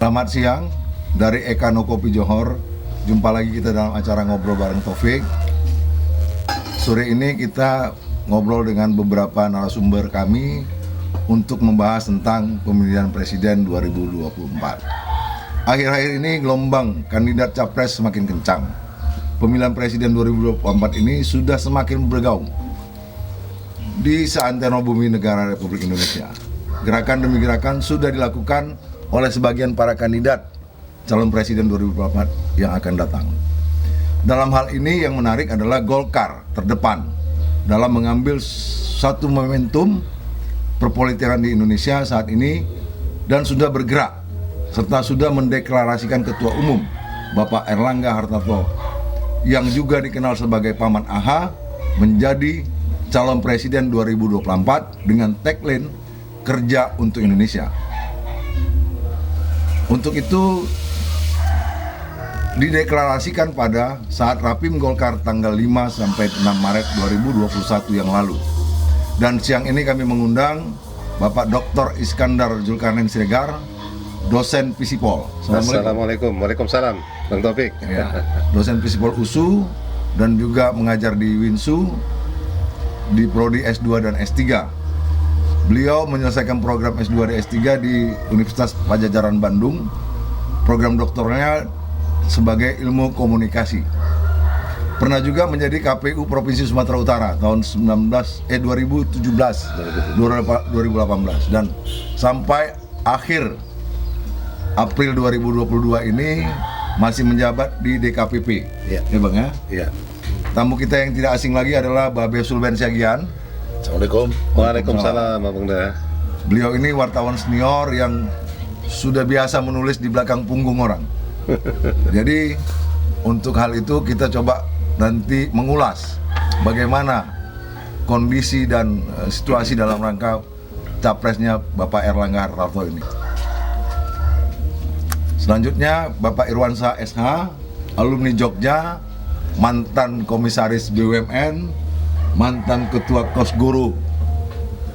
Selamat siang dari Eka Nokopi Johor. Jumpa lagi kita dalam acara Ngobrol Bareng Taufik. Sore ini kita ngobrol dengan beberapa narasumber kami untuk membahas tentang pemilihan presiden 2024. Akhir-akhir ini gelombang kandidat capres semakin kencang. Pemilihan presiden 2024 ini sudah semakin bergaung di seantero bumi negara Republik Indonesia. Gerakan demi gerakan sudah dilakukan oleh sebagian para kandidat calon presiden 2024 yang akan datang. Dalam hal ini yang menarik adalah Golkar terdepan dalam mengambil satu momentum perpolitikan di Indonesia saat ini dan sudah bergerak serta sudah mendeklarasikan Ketua Umum Bapak Erlangga Hartarto yang juga dikenal sebagai Paman AHA menjadi calon presiden 2024 dengan tagline kerja untuk Indonesia. Untuk itu dideklarasikan pada saat Rapim Golkar tanggal 5 sampai 6 Maret 2021 yang lalu. Dan siang ini kami mengundang Bapak Dr. Iskandar Zulkarnain Siregar, dosen Fisipol. Assalamualaikum. Waalaikumsalam, Bang Taufik. Ya, dosen Fisipol USU dan juga mengajar di Winsu di prodi S2 dan S3. Beliau menyelesaikan program S2 dan S3 di Universitas Padjadjaran Bandung. Program doktornya sebagai ilmu komunikasi. Pernah juga menjadi KPU Provinsi Sumatera Utara tahun 2017 2018 dan sampai akhir April 2022 ini masih menjabat di DKPP. Ya Bang ya? Iya. Tamu kita yang tidak asing lagi adalah Babe Sulben Siagian. Assalamualaikum. Waalaikumsalam, Bang Da. Beliau ini wartawan senior yang sudah biasa menulis di belakang punggung orang. Jadi untuk hal itu kita coba nanti mengulas bagaimana kondisi dan situasi dalam rangka capresnya Bapak Erlangga Hartarto ini. Selanjutnya Bapak Irwansyah SH, alumni Jogja, mantan komisaris BUMN, mantan ketua Kosguru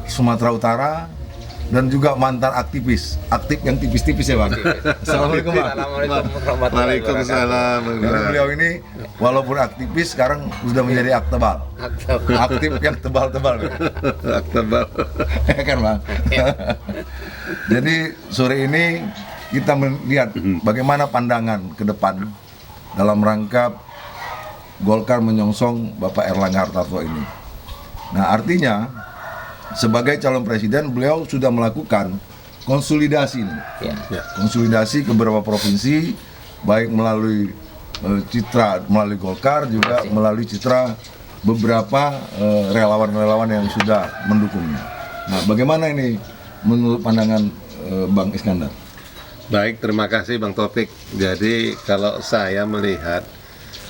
Sumatera Utara, dan juga mantan aktivis, aktif yang tipis-tipis ya Bang. Assalamualaikum Bang. Waalaikumsalam. Jadi beliau ini walaupun aktivis sekarang sudah menjadi aktebal. Aktif yang tebal-tebal. Aktebal. Ya kan Bang. Jadi sore ini kita melihat bagaimana pandangan ke depan dalam rangka Golkar menyongsong Bapak Erlangga Hartarto ini. Nah artinya sebagai calon presiden beliau sudah melakukan konsolidasi nih. Ya. Konsolidasi ke beberapa provinsi baik melalui citra melalui Golkar juga melalui citra beberapa relawan-relawan yang sudah mendukungnya. Nah bagaimana ini menurut pandangan Bang Iskandar? Baik, terima kasih Bang Taufik. Jadi kalau saya melihat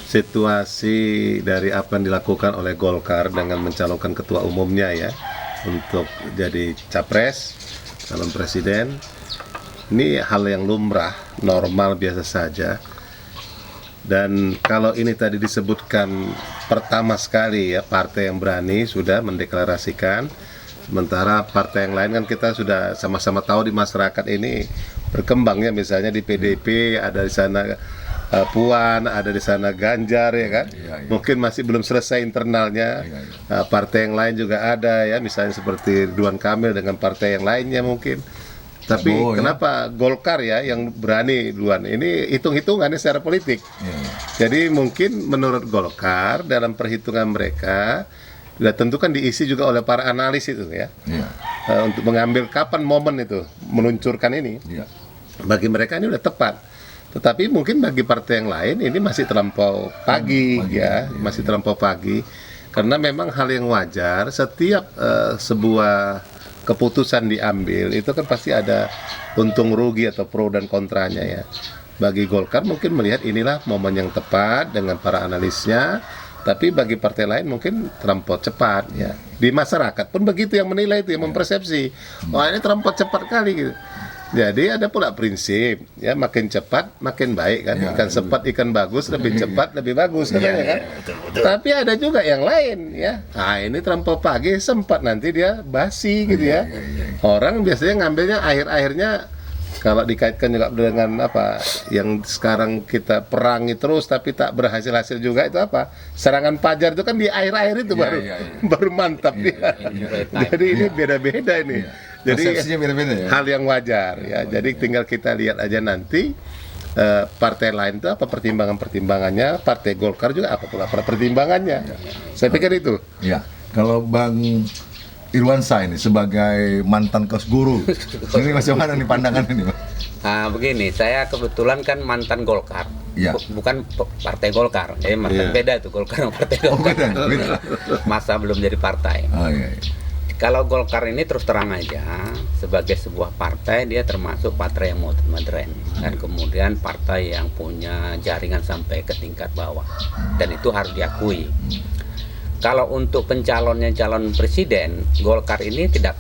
situasi dari apa yang dilakukan oleh Golkar dengan mencalonkan ketua umumnya ya untuk jadi capres, calon presiden, ini hal yang lumrah, normal, biasa saja. Dan kalau ini tadi disebutkan pertama sekali ya, partai yang berani sudah mendeklarasikan, sementara partai yang lain kan kita sudah sama-sama tahu di masyarakat ini berkembangnya, misalnya di PDIP ada di sana Puan, ada di sana Ganjar ya kan. Iya. Mungkin masih belum selesai internalnya. Iya. Partai yang lain juga ada ya, misalnya seperti Ridwan Kamil dengan partai yang lainnya mungkin. Tapi kenapa Golkar ya yang berani duluan? Ini hitung-hitungannya secara politik. Iya. Jadi mungkin menurut Golkar dalam perhitungan mereka, sudah tentu kan diisi juga oleh para analis itu ya. Iya. Untuk mengambil kapan momen itu meluncurkan ini. Iya. Bagi mereka ini udah tepat. Tetapi mungkin bagi partai yang lain ini masih terlampau pagi ya, masih terlampau pagi. Karena memang hal yang wajar setiap sebuah keputusan diambil itu kan pasti ada untung rugi atau pro dan kontranya ya. Bagi Golkar mungkin melihat inilah momen yang tepat dengan para analisnya, tapi bagi partai lain mungkin terlampau cepat ya. Di masyarakat pun begitu yang menilai itu, yang mempersepsi, wah ini terlampau cepat kali gitu. Jadi ada pula prinsip ya, makin cepat makin baik kan, ikan cepat ikan bagus, lebih cepat lebih bagus katanya kan. Betul. Tapi ada juga yang lain ya. Nah ini terlampau pagi sempat nanti dia basi gitu ya. Orang biasanya ngambilnya akhir-akhirnya Kalau dikaitkan juga dengan apa yang sekarang kita perangi terus tapi tak berhasil-hasil juga, itu apa? Serangan Fajar itu kan di air-air itu baru baru mantap dia. Jadi ini beda-beda ini. Jadi persepsinya beda-beda ya. hal yang wajar ya. Jadi tinggal kita lihat aja nanti partai lain itu apa pertimbangannya, partai Golkar juga apa pula pertimbangannya. Saya pikir itu. Ya, kalau Bang Irwansyah ini sebagai mantan kos guru, ini macam mana nih pandangan ini, Bang? Begini, saya kebetulan kan mantan Golkar, Ya. bukan partai Golkar, jadi Iya. beda itu Golkar sama partai Oh, Golkar. beda. Masa belum jadi partai. Oh iya. Kalau Golkar ini terus terang aja, sebagai sebuah partai dia termasuk partai yang modern dan kemudian partai yang punya jaringan sampai ke tingkat bawah, dan itu harus diakui. Kalau untuk calon presiden, Golkar ini tidak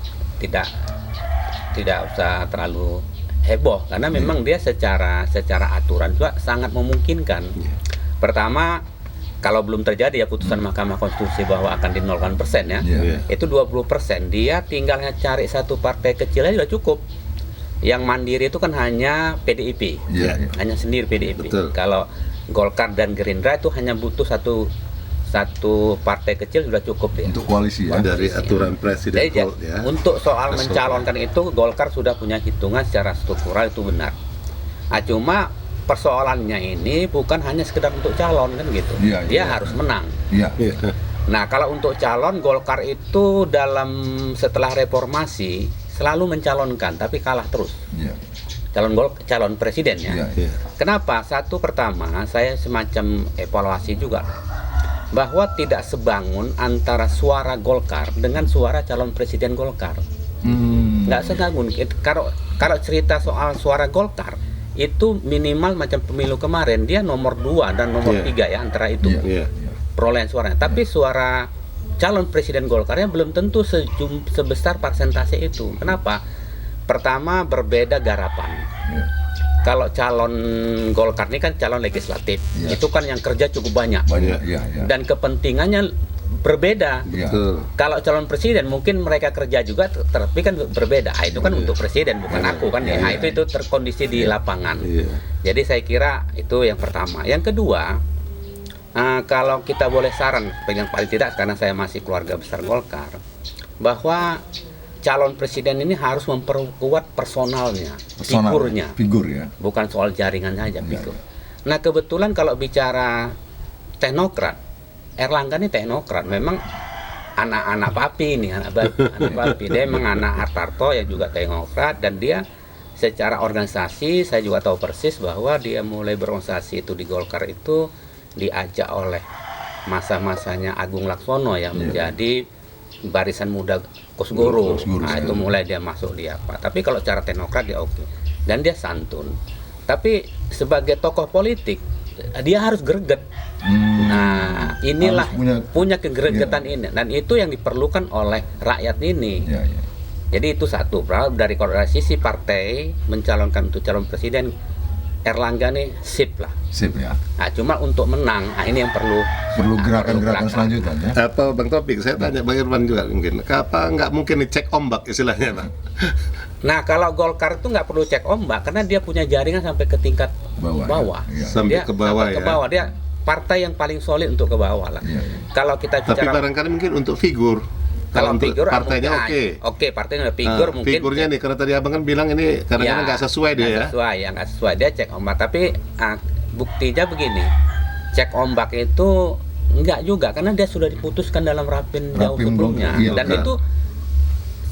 usah terlalu heboh karena memang dia secara aturan juga sangat memungkinkan. Pertama, kalau belum terjadi ya putusan Mahkamah Konstitusi bahwa akan di 0% ya, Iya. itu 20%, dia tinggalnya cari satu partai kecil aja sudah cukup. Yang mandiri itu kan hanya PDIP, Iya. hanya sendiri PDIP. Betul. Kalau Golkar dan Gerindra itu hanya butuh satu partai kecil sudah cukup dia. Untuk koalisi ya. Dari aturan presiden Jadi, ya. untuk soal Masuk, mencalonkan itu Golkar sudah punya hitungan secara struktural itu benar. Cuma persoalannya ini bukan hanya sekedar untuk calon kan gitu. Iya, Dia iya. harus menang. Iya. Nah, kalau untuk calon, Golkar itu setelah reformasi selalu mencalonkan tapi kalah terus. Iya. Calon presiden ya. Iya. Kenapa? Satu, pertama saya semacam evaluasi juga bahwa tidak sebangun antara suara Golkar dengan suara calon presiden Golkar. Nggak sebangun. Kalau cerita soal suara Golkar itu minimal macam pemilu kemarin dia nomor 2 dan nomor 3 ya antara itu Iya. Iya. perolehan suaranya. Tapi suara calon presiden Golkarnya belum tentu sebesar persentase itu. Kenapa? Pertama, berbeda garapan. Iya. Kalau calon Golkar ini kan calon legislatif, Iya. itu kan yang kerja cukup banyak Banyak. Iya. dan kepentingannya berbeda. Iya. Betul. Kalau calon presiden mungkin mereka kerja juga, tapi kan berbeda. Itu kan untuk presiden bukan aku kan. Iya. Itu terkondisi di lapangan. Iya. Jadi saya kira itu yang pertama. Yang kedua, kalau kita boleh saran, yang paling tidak karena saya masih keluarga besar Golkar, bahwa calon presiden ini harus memperkuat personalnya, figurnya, Figur ya. bukan soal jaringan aja Iya, figur. Nah kebetulan kalau bicara teknokrat, Erlangga ini teknokrat, memang anak papi ini, anak papi. Dia memang anak Hartarto yang juga teknokrat, dan dia secara organisasi saya juga tahu persis bahwa dia mulai berorganisasi itu di Golkar itu diajak oleh masa-masanya Agung Laksono yang menjadi barisan muda Kosgoro. Nah, itu mulai dia masuk di apa. Tapi kalau cara teknokrat dia oke. Dan dia santun. Tapi sebagai tokoh politik dia harus greget. Nah, inilah punya kegeregetan ini, dan itu yang diperlukan oleh rakyat ini. Iya. Jadi itu satu, dari sisi partai mencalonkan untuk calon presiden Erlangga nih sip lah. Sip ya. Nah, cuma untuk menang, ini yang perlu Gerakan-gerakan selanjutnya ya. Apa Bang Topik, saya tanya Bang Irwan juga mungkin. Apa nggak mungkin dicek ombak istilahnya, Bang? Nah, kalau Golkar itu nggak perlu cek ombak karena dia punya jaringan sampai ke tingkat bawah. Iya. Sampai Dia ke bawah sampai ya. ke bawah, dia partai yang paling solid untuk ke bawah lah. Iya. Kalau kita Tapi bicara barangkali mungkin untuk figur. kalau untuk figur partainya mungkin, oke. Oke, partainya figur Nah, mungkin figurnya nih, karena tadi abang kan bilang ini kadang-kadang nggak sesuai dia ya. nggak sesuai, dia cek ombak. Tapi buktinya begini, cek ombak itu enggak juga karena dia sudah diputuskan dalam rapim jauh sebelumnya, iya, dan betul. itu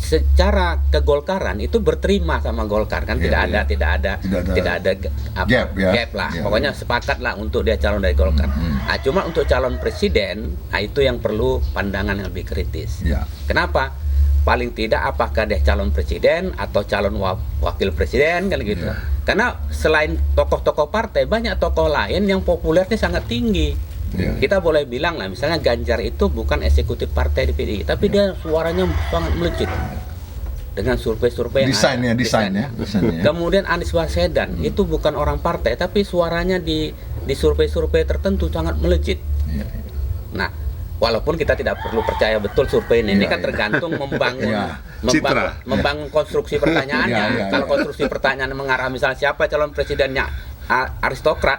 secara kegolkaran itu berterima sama Golkar kan. Iya, Tidak ada gap, ya. gap lah. Iya. Pokoknya sepakat lah untuk dia calon dari Golkar. Nah, cuma untuk calon presiden, itu yang perlu pandangan yang lebih kritis. Iya. Kenapa? Paling tidak apakah dia calon presiden atau calon wakil presiden kan gitu. Iya. Karena selain tokoh-tokoh partai, banyak tokoh lain yang populernya sangat tinggi. Iya. Kita boleh bilang lah, misalnya Ganjar itu bukan eksekutif partai di PDI, tapi dia suaranya sangat melejit dengan survei-survei yang ada. Desainnya. Kemudian Anies Baswedan itu bukan orang partai, tapi suaranya di survei-survei tertentu sangat melejit. Iya. Nah, walaupun kita tidak perlu percaya betul survei ini kan tergantung membangun Citra. membangun konstruksi pertanyaannya. Kalau konstruksi pertanyaan mengarah misalnya siapa calon presidennya aristokrat,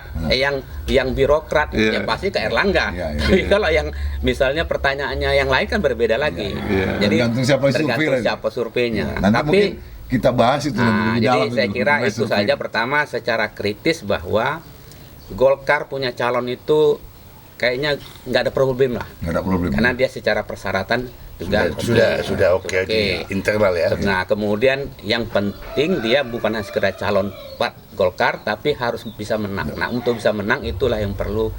yang birokrat, ya pasti ke Erlangga. Tapi kalau yang misalnya pertanyaannya yang lain kan berbeda lagi. Jadi tergantung siapa surveinya. Nanti Tapi mungkin kita bahas itu lebih jadi dalam saya kira itu survei. saja pertama secara kritis bahwa Golkar punya calon itu kayaknya nggak ada problem lah. Nggak ada problem. Karena dia secara persyaratan juga sudah oke di internal ya. Nah, kemudian yang penting dia bukan hanya sekedar calon Golkar, tapi harus bisa menang. Nah, untuk bisa menang itulah yang perlu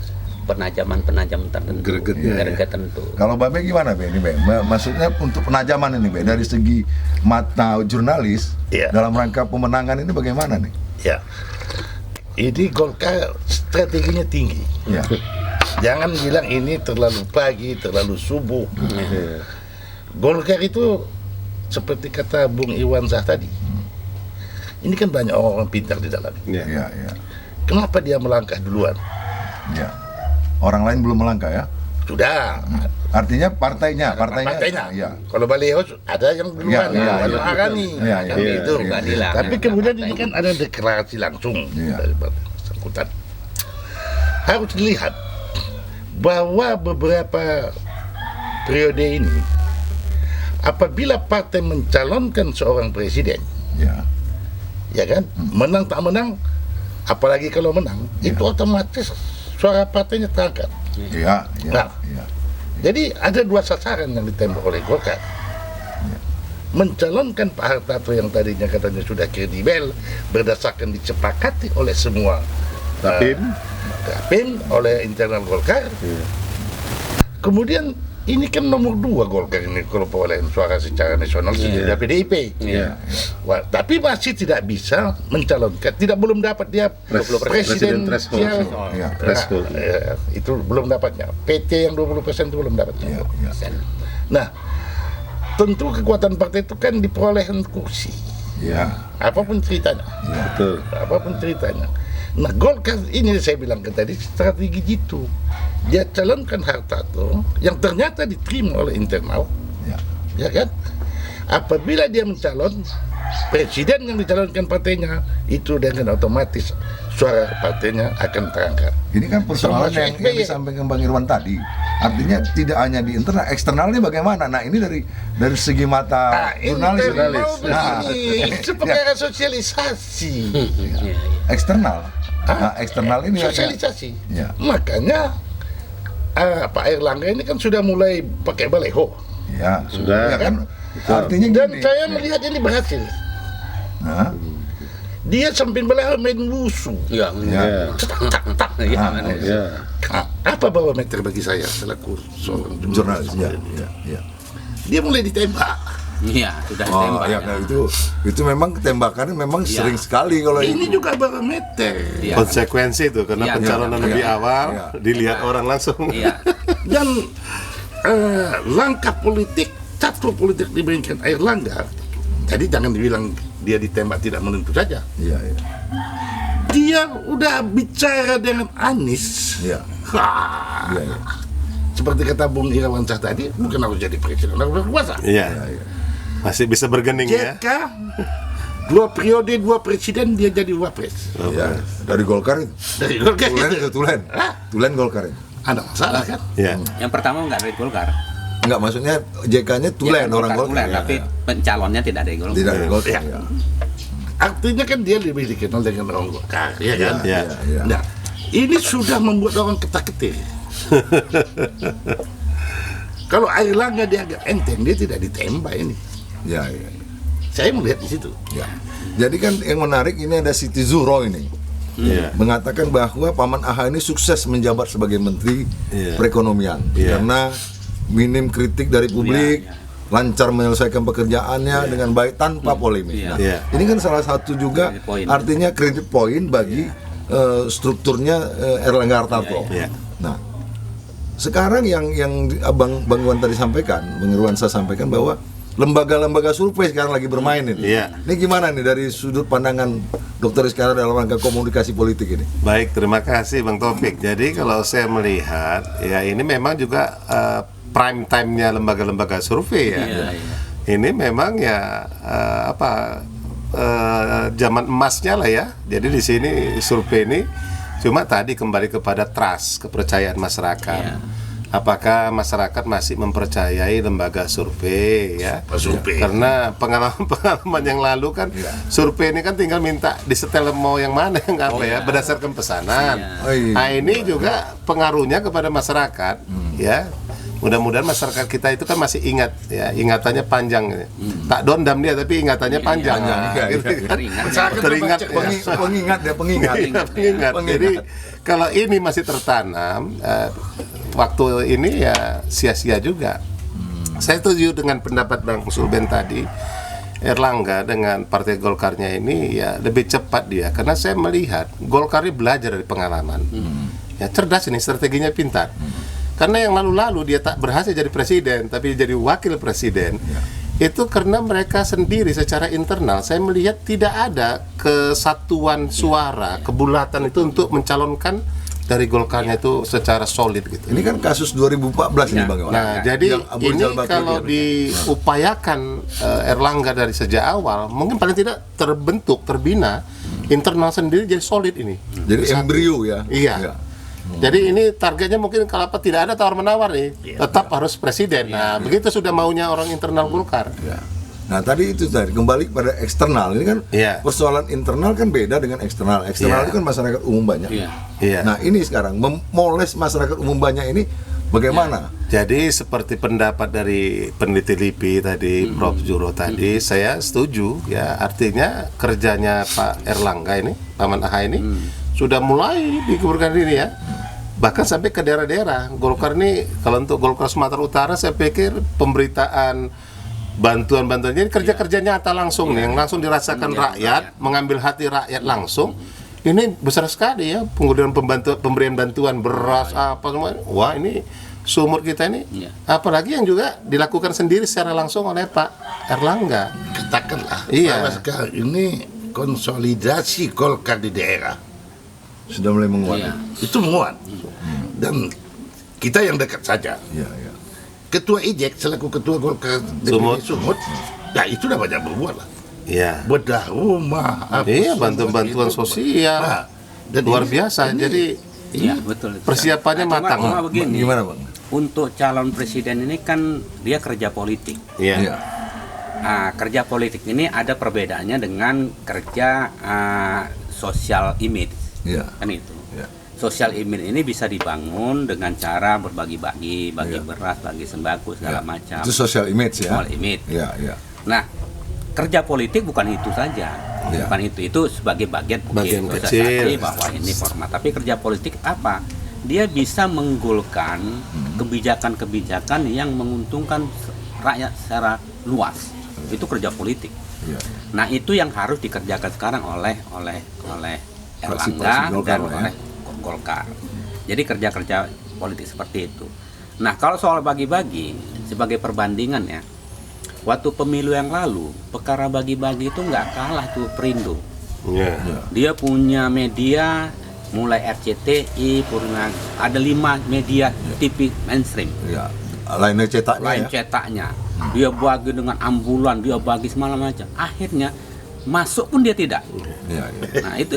penajaman tertentu. Greget tentu. Kalau Mbak Be gimana Be? Ini Be, maksudnya untuk penajaman ini Be, dari segi mata jurnalis dalam rangka pemenangan ini bagaimana nih? Ya, ini Golkar strateginya tinggi. Ya. Jangan bilang ini terlalu pagi, terlalu subuh. Golkar itu seperti kata Bung Iwan Zah tadi. Ini kan banyak orang pintar di dalam. Ya. Kenapa dia melangkah duluan? Ya. Orang lain belum melangkah ya? Sudah. Artinya partainya. Ya. Kalau Baleho ada yang duluan, Arani. Itu. Tapi kemudian ini kan ada deklarasi langsung dari partai bersangkutan. Harus dilihat bahwa beberapa periode ini, apabila partai mencalonkan seorang presiden, ya kan, menang tak menang, apalagi kalau menang, itu otomatis suara partainya terangkat. Jadi ada dua sasaran yang ditembak oleh Golkar. Mencalonkan Pak Hartarto yang tadinya katanya sudah kredibel, berdasarkan disepakati oleh semua Rapim oleh internal Golkar. Kemudian ini kan nomor 2 Golkar ini kalau perolehan suara secara nasional sudah PDIP. Tapi masih tidak bisa mencalonkan, belum dapat dia presiden threshold. Itu belum dapatnya. PT yang 20% itu belum dapatnya. Nah, tentu kekuatan partai itu kan di perolehan kursi. Apapun ceritanya. Apapun ceritanya. Nah, Golkar ini saya bilang ke tadi strategi gitu. Dia calonkan Hartarto yang ternyata diterima oleh internal, ya kan? Apabila dia mencalon presiden yang dicalonkan partainya, itu dengan otomatis suara partainya akan terangkat. Ini kan persoalan yang disampaikan Bang Irwan tadi. Artinya tidak hanya di internal, eksternalnya bagaimana? Nah, ini dari segi mata jurnalis. Seperti sosialisasi. Eksternal. Nah, eksternal ini sosialisasi. Makanya Pak Erlangga ini kan sudah mulai pakai baleho. Sudah. Ya kan? Artinya dan gini. saya melihat ini berhasil. Dia sambil baleho main wusu. Apa barometer bagi saya selaku seorang jurnalis? Dia mulai ditembak. Sudah ditembak. Itu memang tembakannya memang sering sekali kalau ini juga barometer. Konsekuensi itu karena pencalonan lebih awal dilihat orang langsung. Dan langkah politik, catur politik diberikan Erlangga. Jadi jangan dibilang dia ditembak tidak menentu saja. Dia udah bicara dengan Anies. Seperti kata Bung Irawan Shah tadi, bukan harus jadi presiden, harus berkuasa. Masih bisa bergening JK, 2 periode 2 presiden dia jadi wapres. Dari Golkar itu. Dari Golkar. Tulen Golkar itu. Ada masalah kan? Yang pertama nggak dari Golkar. Enggak, maksudnya JK-nya Tulen orang Golkar. Tapi pencalonnya tidak dari Golkar. Tidak dari Golkar. Artinya kan dia lebih dikenal dengan orang Golkar, ya kan? Iya. Nah, ini sudah membuat orang ketak-ketir. Kalau Erlangga dianggap enteng, dia tidak ditembak ini. Saya melihat di situ. Jadi kan yang menarik ini ada Siti Zuhro ini. Mengatakan bahwa Paman AH ini sukses menjabat sebagai Menteri Perekonomian karena minim kritik dari publik, lancar menyelesaikan pekerjaannya dengan baik tanpa polemik. Nah, ini kan salah satu juga artinya kredit poin bagi strukturnya Erlangga Hartarto. Nah, sekarang yang Bang Iwan tadi sampaikan, Bang Irwansyah sampaikan bahwa lembaga-lembaga survei sekarang lagi bermain ini. Ini gimana nih dari sudut pandangan Dr. Iskandar dalam rangka komunikasi politik ini? Baik, terima kasih Bang Taufik. Jadi kalau saya melihat, ya ini memang juga prime time-nya lembaga-lembaga survei ya. Iya, iya. Ini memang ya zaman emasnya lah ya. Jadi di sini survei ini cuma tadi kembali kepada trust, kepercayaan masyarakat. Iya. Apakah masyarakat masih mempercayai lembaga survei ya? Survei. Karena pengalaman yang lalu kan survei ini kan tinggal minta disetel mau yang mana yang apa ya berdasarkan pesanan. Iya. Oh, iya. Nah ini juga pengaruhnya kepada masyarakat ya. Mudah-mudahan masyarakat kita itu kan masih ingat ya, ingatannya panjang. Tak dondam dia tapi ingatannya panjang. panjang, iya, Gitu iya. kan. Teringat ya. Pengingat ya, pengingat. Iya, pengingat. Jadi kalau ini masih tertanam, waktu ini ya sia-sia juga. Saya setuju dengan pendapat Bang Sulben tadi. Erlangga dengan Partai Golkarnya ini ya lebih cepat dia, karena saya melihat Golkar ini belajar dari pengalaman. Ya cerdas ini, strateginya pintar. Karena yang lalu-lalu dia tak berhasil jadi presiden, tapi jadi wakil presiden. Itu karena mereka sendiri secara internal, saya melihat tidak ada kesatuan suara, kebulatan itu untuk mencalonkan dari Golkarnya itu secara solid gitu. Ini kan kasus 2014 ini Bang Iwan. Nah, jadi Yang Abu ini Rizal Bakri kalau dia. diupayakan Erlangga dari sejak awal, mungkin paling tidak terbentuk, terbina internal sendiri jadi solid ini. Jadi embrio ya. Iya. Jadi ini targetnya mungkin kalau apa tidak ada tawar-menawar nih, tetap harus presiden. Nah, begitu sudah maunya orang internal Golkar. Ya. Nah tadi itu tadi kembali pada eksternal ini kan Iya. persoalan internal kan beda dengan eksternal. Eksternal Iya. itu kan masyarakat umum banyak. Iya. Iya. Nah ini sekarang memoles masyarakat umum banyak ini bagaimana? Jadi seperti pendapat dari peneliti LIPI tadi, Prof. Juro tadi, saya setuju ya. Artinya kerjanya Pak Erlangga ini, Paman AHY ini sudah mulai dikuburkan ini ya. Bahkan sampai ke daerah-daerah. Golkar ini kalau untuk Golkar Sumatera Utara saya pikir pemberitaan bantuan-bantuan ini kerja-kerja nyata langsung nih, yang langsung dirasakan rakyat, mengambil hati rakyat langsung. Ini besar sekali ya pemberian bantuan beras apa semua. Wah ini sumur kita ini, Iya. apalagi yang juga dilakukan sendiri secara langsung oleh Pak Erlangga. Katakanlah Iya. bahwa sekarang ini konsolidasi Golkar di daerah Sudah mulai menguat. Iya. itu menguat. Dan kita yang dekat saja, Iya, iya. Ketua IJEK selaku Ketua Golkar Sumut. DPD Sumut, ya itu udah banyak berbuat lah. Iya. Bedah rumah, apa Iya, semua bantuan-bantuan itu. sosial. Nah, dan Luar ini- biasa. ini- Jadi Iya, betul. persiapannya Cuma- matang. cuma begini. Gimana Bang? Untuk calon presiden ini kan dia kerja politik. iya. Iya. Nah, kerja politik ini ada perbedaannya dengan kerja social image, Iya. kan itu. Iya. Social image ini bisa dibangun dengan cara berbagi-bagi, bagi Iya. beras, bagi sembako segala Iya. macam. Itu social image ya. Social image. Iya, iya. Nah, kerja politik bukan itu saja, Iya. bukan itu sebagai bagian Bagian mungkin kecil. sosialisasi bahwa ini format. Tapi kerja politik apa? Dia bisa menggolkan kebijakan-kebijakan yang menguntungkan rakyat secara luas. Itu kerja politik. Iya. Nah itu yang harus dikerjakan sekarang oleh Fraksi-fraksi Erlangga Golkar dan lah ya. oleh Golkar. Jadi kerja-kerja politik seperti itu. Nah kalau soal bagi-bagi sebagai perbandingan ya, waktu pemilu yang lalu perkara bagi-bagi itu nggak kalah tuh Perindo. Iya. Dia punya media mulai RCTI, Purna, ada 5 media TV mainstream. Iya. Lainnya cetaknya Lain ya. cetaknya, dia bagi dengan ambulan, dia bagi semacam macam. Akhirnya masuk pun dia tidak. Iya, iya. Nah itu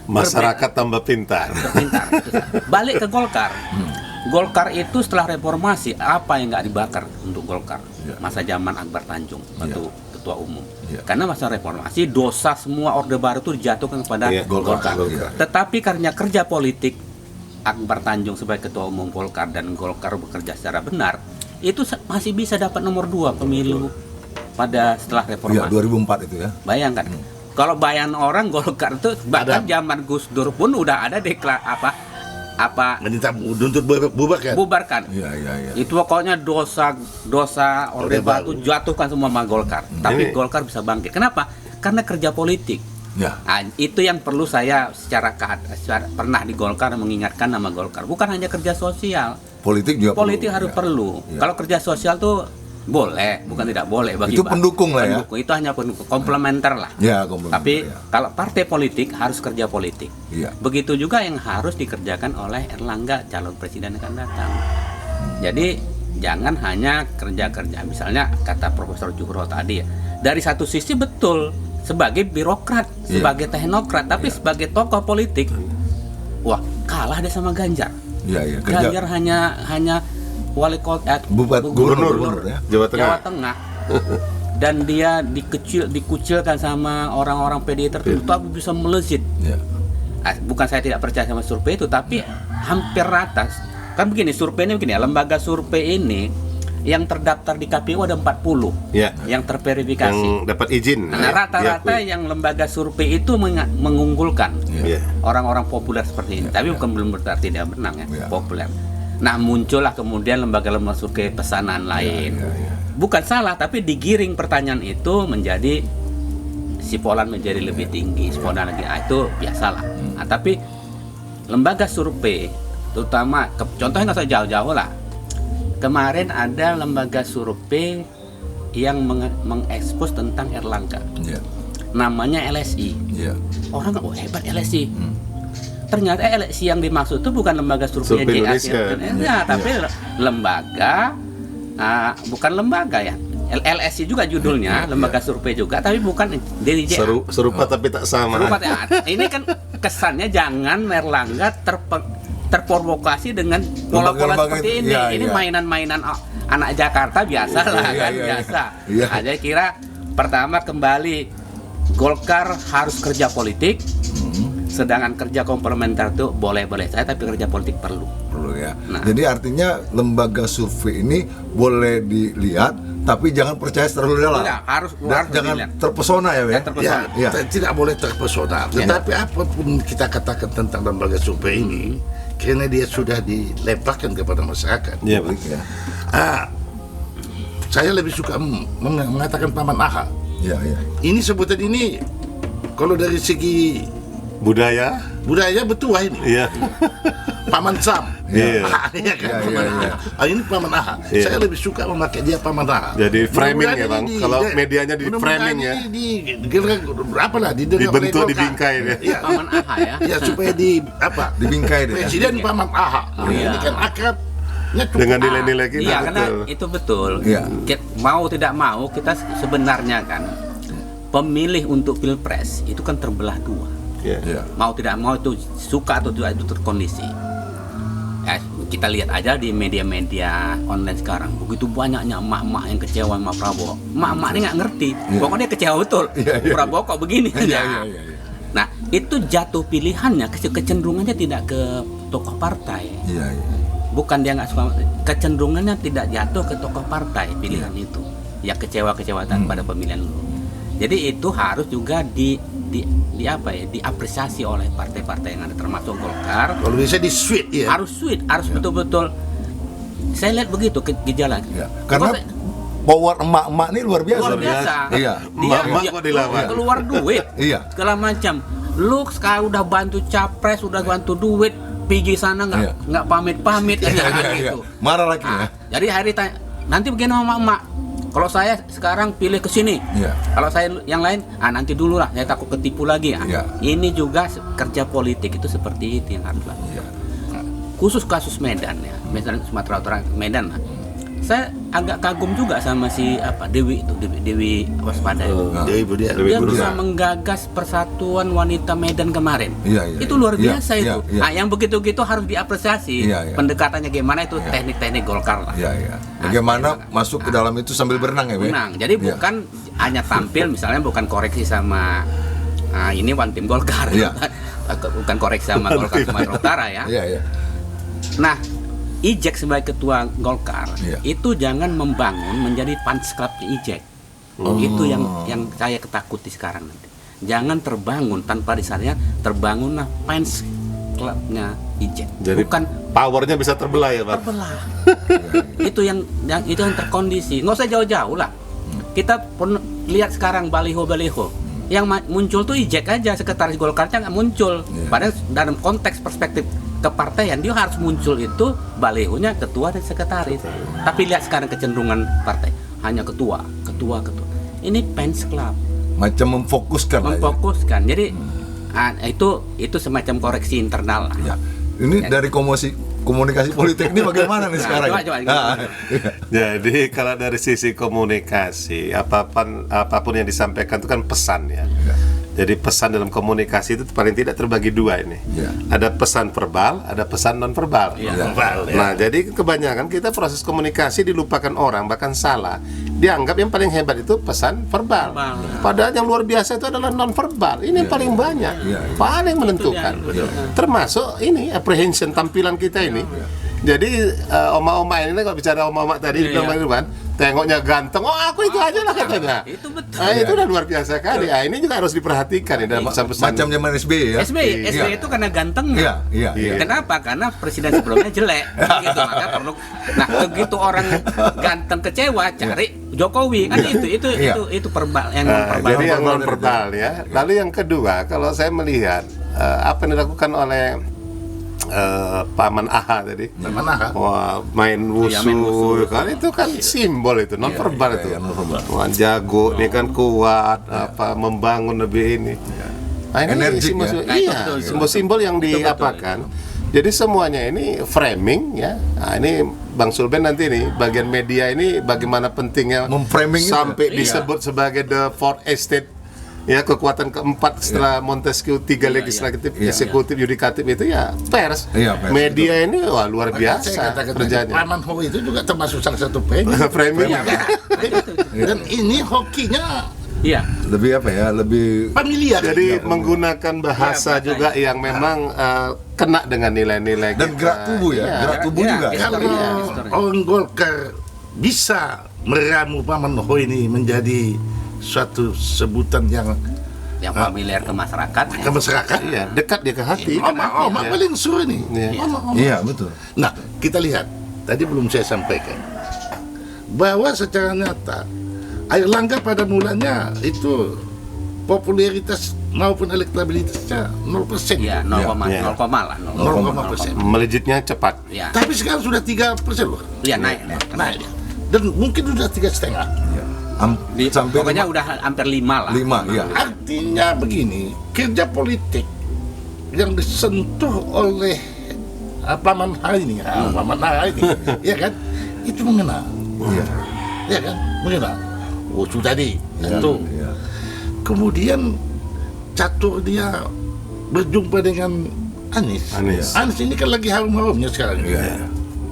Masyarakat tambah pintar. pintar. Balik ke Golkar. Golkar itu setelah reformasi apa yang nggak dibakar untuk Golkar Iya. masa zaman Akbar Tanjung waktu ketua umum. Iya. Karena masa reformasi dosa semua orde baru itu dijatuhkan kepada Iya, Golkar. Golkar. Tetapi karena kerja politik Akbar Tanjung sebagai ketua umum Golkar dan Golkar bekerja secara benar, itu masih bisa dapat nomor 2 pemilu pada setelah Iya, reformasi. 2004 itu ya. Bayangkan. Kalau bayan orang Golkar itu bahkan zaman Gus Dur pun udah ada apa Minta untuk bubarkan. bubarkan. Iya, iya, iya. Itu pokoknya dosa Orde Baru jatuhkan semua sama Golkar. Tapi Ini- Golkar bisa bangkit. Kenapa? Karena kerja politik. Ya. Nah, itu yang perlu saya secara pernah di Golkar mengingatkan nama Golkar. Bukan hanya kerja sosial. Politik juga Politik perlu, harus ya. perlu. Ya. Kalau kerja sosial tuh boleh, bukan tidak boleh bagi Itu pendukung lah ya. Pendukung. Itu hanya pendukung, komplementer lah. Ya, komplementer, Tapi ya. kalau partai politik harus kerja politik. Iya. Begitu juga yang harus dikerjakan oleh Erlangga calon presiden yang akan datang. Jadi jangan hanya kerja-kerja. Misalnya kata Profesor Juhro tadi ya, dari satu sisi betul sebagai birokrat, sebagai teknokrat, tapi sebagai tokoh politik, wah kalah dia sama Ganjar. Iya. Ganjar hanya wali kota, Gubernur ya. Jawa Jawa Tengah. Tengah. Dan dia dikucilkan sama orang-orang PDI tertentu, tapi bisa melejit. Iya. Bukan saya tidak percaya sama survei itu, tapi hampir rata. Kan begini, surveinya begini ya, lembaga survei ini yang terdaftar di KPU ada 40 Ya. yang terverifikasi. Yang dapat izin. Nah, rata-rata yang lembaga survei itu mengunggulkan Iya. orang-orang populer seperti ini. Tapi bukan belum berarti dia menang ya, Iya. populer. Nah, muncullah kemudian lembaga-lembaga survei pesanan lain. Bukan salah, tapi digiring pertanyaan itu menjadi sipolan menjadi lebih tinggi, sipolan lagi. Itu biasalah. Nah, tapi lembaga survei, terutama contohnya nggak usah jauh-jauh lah. Kemarin ada lembaga survei yang mengekspos tentang Erlangga. Iya. Namanya LSI. Iya. Orang nggak, oh hebat LSI. Ternyata LSI yang dimaksud itu bukan lembaga survei Survei JAC, Indonesia. tapi lembaga, bukan lembaga ya. LSI juga judulnya, lembaga survei juga, tapi bukan dari JAC. Serupa tapi tak sama. Serupa, ya. Ini kan kesannya jangan Erlangga terprovokasi dengan pola-pola Lembaga-lembaga seperti itu, ini. iya, Ini iya. mainan-mainan anak Jakarta biasa lah Iya, kan, iya, biasa. iya. Nah, saya kira pertama kembali Golkar harus kerja politik, sedangkan kerja komplementer itu boleh-boleh saja, tapi kerja politik perlu. Ya. Nah. Jadi artinya lembaga survei ini boleh dilihat, tapi jangan percaya terlalu dalam. Tidak, harus Jangan dilihat. terpesona ya, Ya, terpesona. Ya. Tidak boleh terpesona. Tetapi apapun kita katakan tentang lembaga survei ini, karena dia sudah dilemparkan kepada masyarakat. Iya, Pak. Ya. Saya lebih suka mengatakan Paman AHA. Ya. Ini sebutan ini, kalau dari segi Budaya. betul ini. Iya. Paman Sam. Iya. Iya kan, Iya, Paman iya, AHA. Ini Paman AHA. Iya. Saya lebih suka memakai dia Paman AHA. Jadi framing ya, Bang. Mudah-mudahan Kalau medianya di framing ya. Apalah didengar oleh Dibentuk, Golkar. dibingkai dia. Iya. Paman AHA ya. Ya supaya Dibingkai deh. Presiden Paman AHA. Iya. Ini kan akrabnya cukup. Dengan nilai-nilai kita. Iya, karena betul. itu betul. Iya. Mau tidak mau kita sebenarnya kan pemilih untuk pilpres itu kan terbelah dua. Iya. Ya. Mau tidak mau itu suka atau tidak itu terkondisi. Kita lihat aja di media-media online sekarang, begitu banyaknya emak-emak yang kecewa sama Prabowo. Emak-emak ini nggak ngerti, pokoknya kecewa betul. Prabowo kok begini aja. Iya. Nah, itu jatuh pilihannya, kecenderungannya tidak ke tokoh partai. Iya. Bukan dia nggak suka, kecenderungannya tidak jatuh ke tokoh partai pilihan itu. Ya kecewa-kecewa pada pemilihan dulu. Jadi itu harus juga diapresiasi oleh partai-partai yang ada, termasuk Golkar. Kalau bisa di sweet ya. Harus betul-betul. Saya lihat begitu gejala. Ya. Karena power emak-emak ini luar biasa. Luar biasa. Iya. Emak-emak kok dilawan. Keluar duit. Iya. Segala macam. Lu sekarang udah bantu capres, udah bantu duit, pergi sana nggak pamit-pamit aja gitu. Marah lagi ya. Jadi hari tanya, nanti begini sama emak. Kalau saya sekarang pilih ke sini. Iya. Kalau saya yang lain, nanti dulu lah, saya takut ketipu lagi ya. Iya. Ini juga kerja politik itu seperti itu yang harus dilakukan. Iya. Khusus kasus Medan ya, misalnya Sumatera Utara, Medan lah. Saya agak kagum juga sama si Dewi Waspada itu. Dia ibu dia. Dia Dewi bisa Bursa. menggagas persatuan wanita Medan kemarin. Iya. Itu luar Iya, biasa iya, itu. iya. Nah, yang begitu-gitu harus diapresiasi. Iya, iya. Pendekatannya gimana itu teknik-teknik Golkar lah. Iya. Bagaimana masuk ke dalam itu sambil berenang ya, Be? Menang. Jadi Iya. bukan hanya tampil, misalnya bukan koreksi sama ini one team Golkar. Iya. Bukan koreksi sama Golkar Sumatera Utara ya. Iya. Nah, Ijek sebagai ketua Golkar Iya. itu jangan membangun menjadi fans clubnya Ijek. Itu yang saya ketakuti sekarang nanti. Jangan terbangun tanpa disadari terbangunlah fans clubnya Ijek. Jadi Bukan powernya bisa terbelah ya, Pak. terbelah. Itu yang terkondisi. Nggak usah jauh-jauh lah. Kita pun lihat sekarang baliho-baliho. Yang muncul tuh Ijek aja, sekretaris Golkarnya nggak muncul. Iya. Padahal dalam konteks perspektif kepartaian dia harus muncul itu balihonya ketua dan sekretaris. Tapi lihat sekarang kecenderungan partai hanya ketua. Ini fans club. Macam memfokuskan lah ya. Memfokuskan. Jadi itu semacam koreksi internal lah. Ya. Ini dari komunikasi politik ini bagaimana nih sekarang? coba. Jadi kalau dari sisi komunikasi, apapun yang disampaikan itu kan pesan ya. Jadi pesan dalam komunikasi itu paling tidak terbagi dua ini. Ya. Ada pesan verbal, ada pesan non verbal. Nah, jadi kebanyakan kita proses komunikasi dilupakan orang, bahkan salah. Dianggap yang paling hebat itu pesan verbal. Padahal yang luar biasa itu adalah non verbal. Ini yang paling banyak, paling menentukan. Termasuk ini apprehension tampilan kita ini. Jadi oma-oma ini kalau bicara oma-oma tadi bilang itu kan, tengoknya ganteng, oh aku itu aja lah katanya. Itu betul. Itu udah luar biasa kali. Ini juga harus diperhatikan ya dalam pesan-pesan. Macam zaman SBY ya. SBY itu karena ganteng. Iya. Kenapa? Karena presiden sebelumnya jelek. Gitu, maka perlu. Nah, begitu orang ganteng kecewa, cari Jokowi. Kan itu verbal yang verbal. Jadi yang non verbal ya. Lalu yang kedua, kalau saya melihat apa yang dilakukan oleh Paman Aha tadi, wah main wusu kan, itu kan simbol itu non verbal itu. Wah jago, ini kan kuat, membangun lebih ini. Nah, ini energik simbol-simbol yang diapakan. Jadi semuanya ini framing ya. Nah, ini Bang Sulben nanti nih bagian media ini bagaimana pentingnya memframing sampai disebut sebagai the fourth estate. Ya, kekuatan keempat setelah Montesquieu, 3 legislatif, eksekutif, yudikatif itu ya pers. Pers media itu. Ini wah luar biasa kerjanya. Paman Ho itu juga termasuk salah satu framing. Dan ini hokinya lebih apa ya, lebih familiar. Jadi menggunakan bahasa juga yang memang kena dengan nilai-nilai dan gerak tubuh gerak tubuh juga. Kalau orang Golkar bisa meramu Paman Ho ini menjadi suatu sebutan yang familiar ke masyarakat. Iya, dekat dia ke hati. Oma paling suruh ini. Iya, betul. Nah, kita lihat tadi belum saya sampaikan bahwa secara nyata Airlangga pada mulanya itu popularitas maupun elektabilitasnya 0%. Iya, 0,0%. Melejitnya cepat. Ya. Tapi sekarang sudah 3% loh. Iya, naik. Dan mungkin sudah 3,5. Sampai pokoknya udah hampir 5 lah. 5, ya. Artinya begini, kerja politik yang disentuh oleh Paman H ini, ya kan? Itu mengena. Ya kan? Mengena. Itu tadi. Itu. Kemudian catur dia berjumpa dengan Anies. Anies ini kan lagi harum-harumnya sekarang.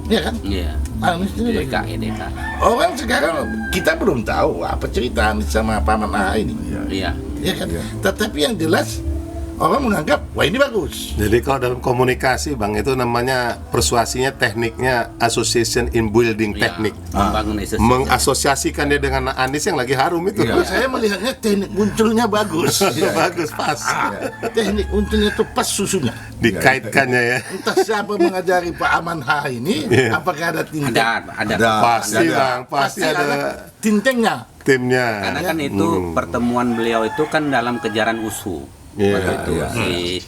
Iya kan? Iya. Anies ini DKI. Orang sekarang kita belum tahu apa cerita Anies sama Paman A ini. Iya. Ya kan? Tetapi yang jelas orang menganggap wah ini bagus. Jadi kalau dalam komunikasi Bang itu namanya persuasinya tekniknya association in building teknik. Mengasosiasikan dia dengan Anies yang lagi harum itu. Saya melihatnya teknik munculnya bagus. Bagus pas. Teknik munculnya itu pas susunya. Dikaitkannya ya. Entah siapa mengajari Pak Aman H ini, apakah ada tinteng? Ada. Pasti Bang, pasti ada tintengnya. Timnya. Karena kan itu pertemuan beliau itu kan dalam kejaran USU. Sebagai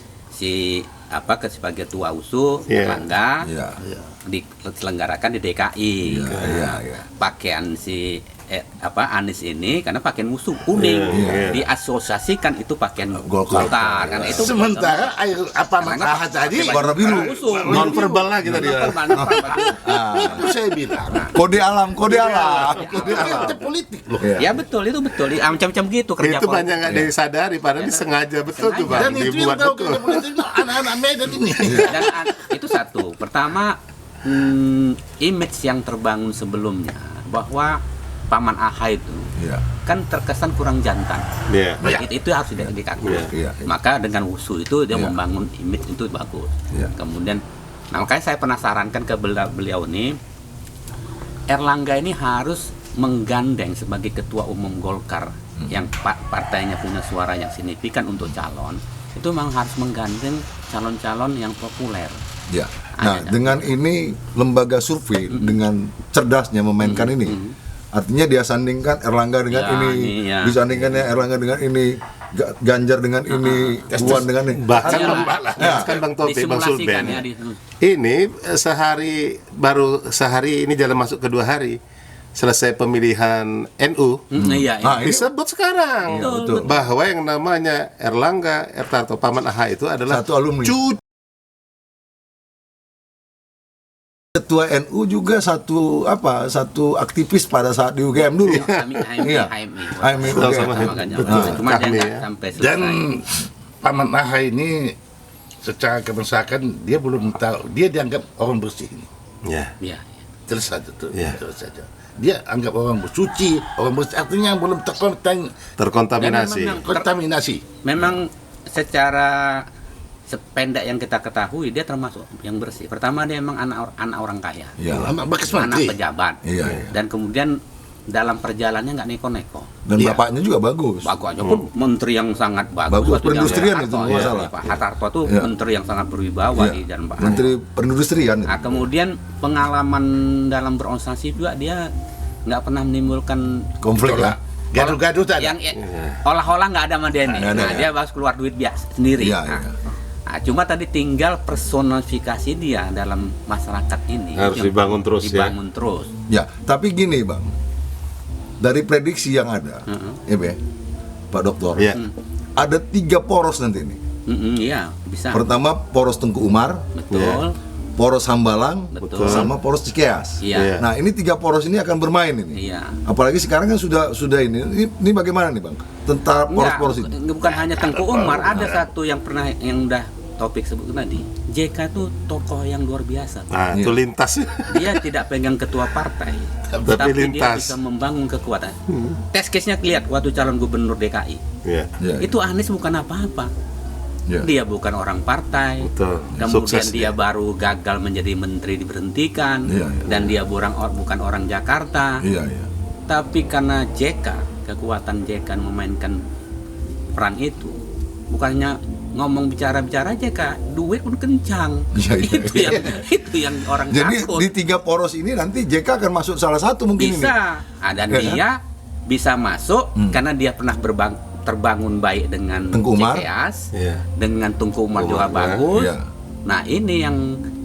ketua USU Erlangga diselenggarakan di DKI. Pakaian Anies ini karena pakaian musuh kuning diasosiasikan itu pakaian Golkar karena itu sementara Makaha tadi warna biru non verbal lagi tadi ya. Itu saya bilang kode alam itu politik loh. Ya betul, itu betul macam-macam gitu kerja itu banyak nggak disadari padahal disengaja betul tuh Bang, dan itu yang tahu kerja politik anak-anak Medan ini. Dan itu satu pertama image yang terbangun sebelumnya bahwa Paman AH itu kan terkesan kurang jantan. Itu harus dikakui. Maka dengan wusu itu dia membangun image itu bagus. Kemudian, makanya saya penasaran kan ke beliau ini, Erlangga ini harus menggandeng sebagai ketua umum Golkar yang partainya punya suara yang signifikan untuk calon, itu memang harus menggandeng calon-calon yang populer. Nah, dengan ini lembaga survei dengan cerdasnya memainkan ini. Artinya dia sandingkan Erlangga dengan ini, disandingkannya Erlangga dengan ini, Ganjar dengan ini, Puan dengan ini. Bahkan kan Bang Topi, Bang Sulben. Ini baru sehari ini jalan masuk ke 2 hari selesai pemilihan NU. Disebut sekarang bahwa yang namanya Erlangga, Ertarto, Paman AH itu adalah satu alumni. ketua NU juga satu aktivis pada saat di UGM dulu. Iya. HMI Sama-sama UGM. Cuma dia Kami, nggak ya. sampai selesai. Dan Paman Ahy ini secara kebangsaan dia belum tahu, dia dianggap orang bersih ini. Ya. Iya. Terus saja tuh, Iya. terus saja. Dia anggap orang bersuci, orang bersih, artinya belum Terkontaminasi. Dan kontaminasi. Memang secara sependek yang kita ketahui dia termasuk yang bersih. Pertama dia memang anak orang kaya, Iya. Anak bekas anak menteri. pejabat, Iya, iya. dan kemudian dalam perjalanannya nggak neko-neko. Dan Iya. bapaknya juga bagus. Bagus aja pun menteri yang sangat bagus. Bagus, Waktu perindustrian zaman itu, Pak nggak Harto, salah. Pak Harto tuh Iya. menteri yang sangat berwibawa Iya. di zaman Pak Menteri Harto. Perindustrian. Nah, kemudian pengalaman dalam berorganisasi juga dia nggak pernah menimbulkan Konflik Itulah. lah. Gaduh-gaduh tadi. yang olah-olah nggak ada sama dia nih. Nggak ada, Nah, ya. dia harus keluar duit biasa sendiri. Iya, Nah, iya. nah, cuma tadi tinggal personifikasi dia dalam masyarakat ini Harus yang dibangun terus, ya. dibangun terus. Ya, tapi gini Bang, dari prediksi yang ada, ya Be, Pak Dokter, Iya. ada 3 poros nanti ini. Iya, bisa. Pertama poros Tengku Umar, Betul. poros Hambalang, Betul. sama poros Cikeas. Iya. Nah, ini 3 poros ini akan bermain ini. Iya. Apalagi sekarang kan sudah ini bagaimana nih Bang? Tentang poros-poros ini. Bukan hanya Tengku Umar, ada satu yang pernah yang udah topik sebut tadi. JK itu tokoh yang luar biasa. Nah, itu Iya. lintas. Dia tidak pegang ketua partai, Tapi tapi dia lintas. bisa membangun kekuatan. Tes case-nya lihat waktu calon gubernur DKI. Iya. Ya, Itu Anies bukan apa-apa. ya. Dia bukan orang partai. Betul. Kemudian Sukses dia baru gagal menjadi menteri diberhentikan, Iya, iya. dan dia bukan orang Jakarta. Iya, iya. Tapi karena kekuatan JK memainkan peran itu, bukannya ngomong bicara-bicara JK, duit pun kencang. Iya, iya, itu yang orang Jadi takut. di 3 poros ini nanti JK akan masuk salah satu mungkin ini. Bisa. Dan Ya, dia bisa masuk karena dia pernah terbangun baik dengan Tengku Umar. Cikeas, Iya. dengan Tengku Umar juga Umar, bagus. Iya. Nah, ini yang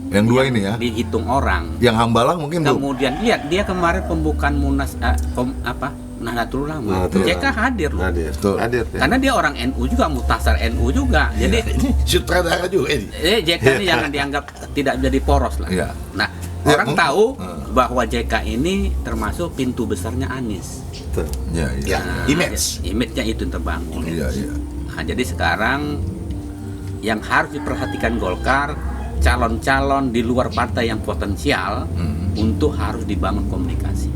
2 ini ya. dihitung orang. Yang Hambalang mungkin belum. Kemudian lihat dia kemarin pembukaan Munas Nahdlatul Ulama. Nahdlatul JK hadir loh. Hadir. Betul. Hadir. Ya. Karena dia orang NU juga, mutasar NU juga. Jadi Ini sutradara juga ini. JK ini jangan dianggap tidak jadi poros lah. Iya. Nah, Ya, orang tahu Hmm. bahwa JK ini termasuk pintu besarnya Anies. Betul. Ya, iya. Ya, Nah, image. image-nya itu yang terbangun. Iya, iya. Nah, jadi sekarang yang harus diperhatikan Golkar, calon-calon di luar partai yang potensial untuk harus dibangun komunikasi.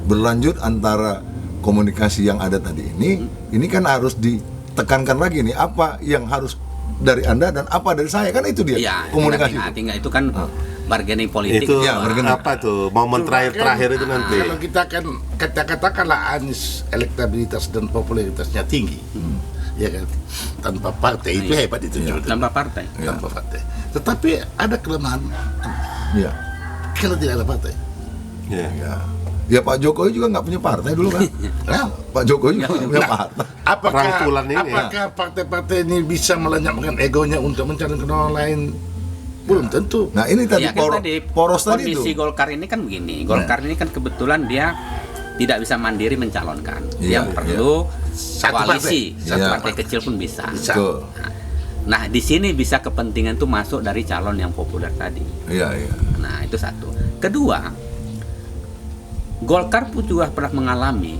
Berlanjut antara komunikasi yang ada tadi ini kan harus ditekankan lagi nih apa yang harus dari Anda dan apa dari saya, kan itu dia Iya, komunikasi. tinggal itu kan bargaining politik. Itu Ya, bergena. apa tuh? Momen terakhir itu nanti. Kalau kita kan katakanlah Anies elektabilitas dan popularitasnya tinggi, ya kan, tanpa partai itu Iya. hebat itu juga. Tanpa partai. Ya. Tanpa partai. Tetapi ada kelemahan Iya. kalau tidak ada partai. Iya. Ya. Ya Pak Jokowi juga nggak punya partai dulu kan. Nah, Pak Jokowi juga nggak punya partai. Rangkulan ini, apakah partai-partai ini bisa melenyapkan egonya untuk mencalonkan orang lain? Belum tentu. Nah ini tadi Ya, kan poros tadi kondisi itu. Golkar ini kan begini. Golkar ini kan kebetulan dia tidak bisa mandiri mencalonkan. Iya, Dia perlu Satu koalisi. partai. Satu Iya. partai kecil pun bisa. Betul. Nah, di sini bisa kepentingan itu masuk dari calon yang populer tadi. Iya, iya. Nah, itu satu. Kedua, Golkar pun juga pernah mengalami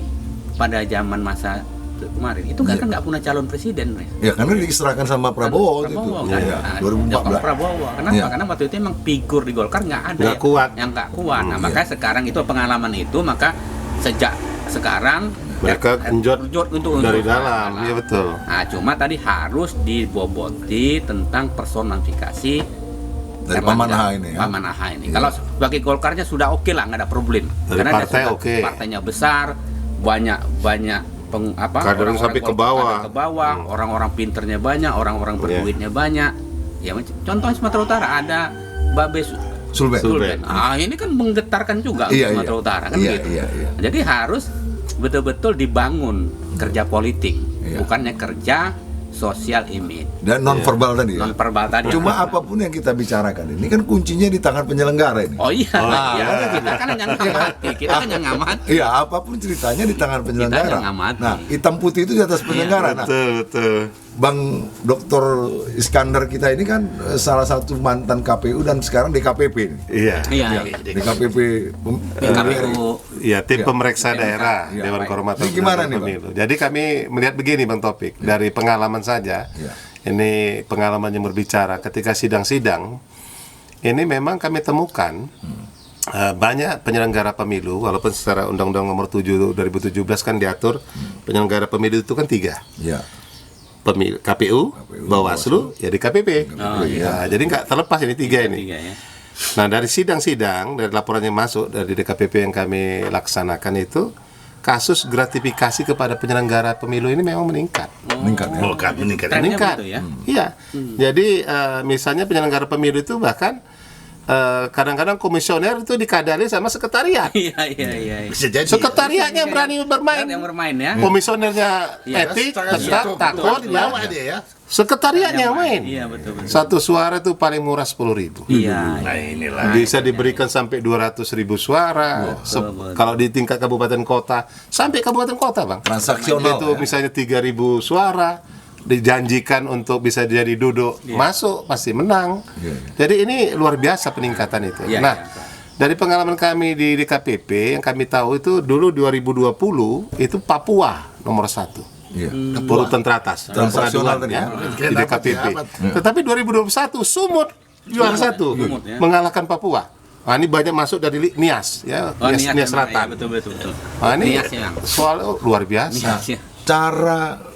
pada zaman masa kemarin itu kan nggak punya calon presiden, Res. Ya karena diserahkan sama Prabowo, Prabowo itu. kan. Iya, Nah, 2014. Prabowo. Kenapa? Iya. Karena waktu itu emang figur di Golkar nggak ada Nggak kuat. yang nggak kuat. Nah, Iya. makanya sekarang itu pengalaman itu, maka sejak sekarang Mereka genjot untuk dari dalam. Iya betul. Nah, cuma tadi harus diboboti tentang personifikasi Dari Paman Ahy ini ya. Paman Ahy ini. Iya. Kalau bagi Golkarnya sudah oke lah, nggak ada problem. Dari dia partai sudah- oke. partainya besar, banyak Kadernya orang-orang sampai ke Golkar bawah. sampai ke bawah, orang-orang pinternya banyak, orang-orang Iya. berduitnya banyak. Ya, contoh Sumatera Utara ada Babe Sulben. Sulben. Ah, ini kan menggetarkan juga Iya, Sumatera iya. Utara kan Iya, gitu. iya, iya. Jadi harus betul-betul dibangun kerja politik, Iya. bukannya kerja sosial image, Dan non verbal tadi ya. non verbal tadi. Cuma apapun yang kita bicarakan ini kan kuncinya di tangan penyelenggara ini. Oh iya, iya. Kita kan yang ngamati, kita kan yang ngamati. Iya, apapun ceritanya di tangan penyelenggara. yang ngamati. Nah, hitam putih itu di atas penyelenggara. Nah, Betul. Bang Dr. Iskandar kita ini kan salah satu mantan KPU dan sekarang DKPP nih. Iya. Iya. DKPP KPU. Ya, tim Iya. pemeriksa daerah Iya. Dewan Kehormatan Ini gimana nih, Bang? Pemilu. Jadi kami melihat begini Bang Topik, dari pengalaman saja. Iya. Ini pengalaman yang berbicara ketika sidang-sidang. Ini memang kami temukan banyak penyelenggara pemilu, walaupun secara Undang-Undang Nomor 7 2017 kan diatur penyelenggara pemilu itu kan 3. Iya. KPU, Bawaslu, ya DKPP. Ya, jadi nggak terlepas ini 3 ini. Tiga, ya. Nah, dari sidang-sidang, dari laporan yang masuk dari DKPP yang kami laksanakan itu, kasus gratifikasi kepada penyelenggara pemilu ini memang meningkat. Meningkat ya. Oh, kan meningkat. Trennya Meningkat. begitu ya? Iya. Jadi misalnya penyelenggara pemilu itu bahkan kadang-kadang komisioner itu dikadali sama sekretariat. Iya. Bisa jadi. Sekretariatnya berani bermain. Yang bermain ya. Komisionernya Iya. etik, Secara tetap struktur takut. dibawa Ya. dia ya. Sekretariatnya yang main. Iya, betul. Satu suara itu paling murah 10.000. Iya. Nah, inilah. Bisa diberikan sampai 200.000 suara. Kalau di tingkat kabupaten kota, sampai kabupaten kota, Bang. Transaksional. Itu ya. misalnya 3.000 suara, dijanjikan untuk bisa jadi duduk, masuk pasti menang. Iya. Jadi ini luar biasa peningkatan itu. Iya, Nah, iya. dari pengalaman kami di DKPP yang kami tahu itu dulu 2020 itu Papua nomor 1. Iya. Urutan teratas dalam Transaksional pengaduan tadi ya, di DKPP. Tetapi 2021 Sumut juara 1 Sumut, ya. mengalahkan Papua. Nah, ini banyak masuk dari Nias ya, Oh, Nias Nias Selatan. ya, betul. Nah, ini Nias, ya. soal luar biasa. Nias, ya. Cara